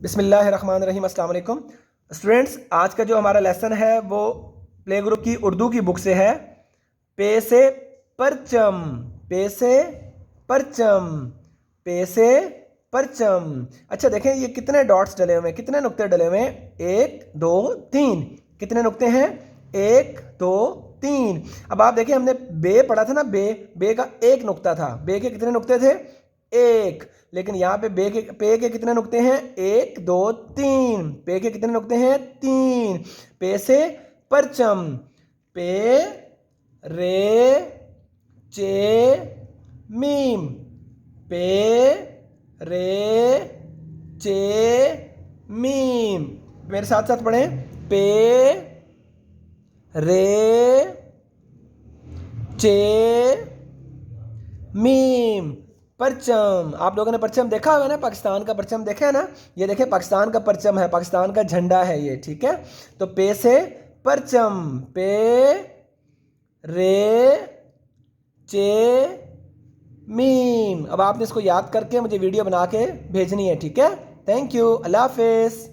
بسم اللہ الرحمن الرحیم۔ السلام علیکم اسٹوڈینٹس، آج کا جو ہمارا لیسن ہے وہ پلے گروپ کی اردو کی بک سے ہے۔ پے سے پرچم، پے سے پرچم، پے سے پرچم۔ اچھا دیکھیں یہ کتنے ڈاٹس ڈلے ہوئے ہیں، کتنے نقطے ڈلے ہوئے ہیں؟ 1 2 3۔ کتنے نقطے ہیں؟ 1 2 3۔ اب آپ دیکھیں ہم نے بے پڑھا تھا نا، بے کا ایک نقطہ تھا، بے کے کتنے نقطے تھے؟ 1۔ لیکن یہاں پہ پے کے کتنے نقطے ہیں؟ 1 2 3۔ پے کے کتنے نقطے ہیں؟ 3۔ پے سے پرچم، پے رے چے میم، پے رے چے میم۔ میرے ساتھ ساتھ پڑھیں، پے رے چے میم، پرچم۔ آپ لوگوں نے پرچم دیکھا ہوگا نا، پاکستان کا پرچم دیکھا ہے نا؟ یہ دیکھیں پاکستان کا پرچم ہے، پاکستان کا جھنڈا ہے یہ، ٹھیک ہے؟ تو پے سے پرچم، پے رے چے میم۔ اب آپ نے اس کو یاد کر کے مجھے ویڈیو بنا کے بھیجنی ہے، ٹھیک ہے؟ تھینک یو، اللہ حافظ۔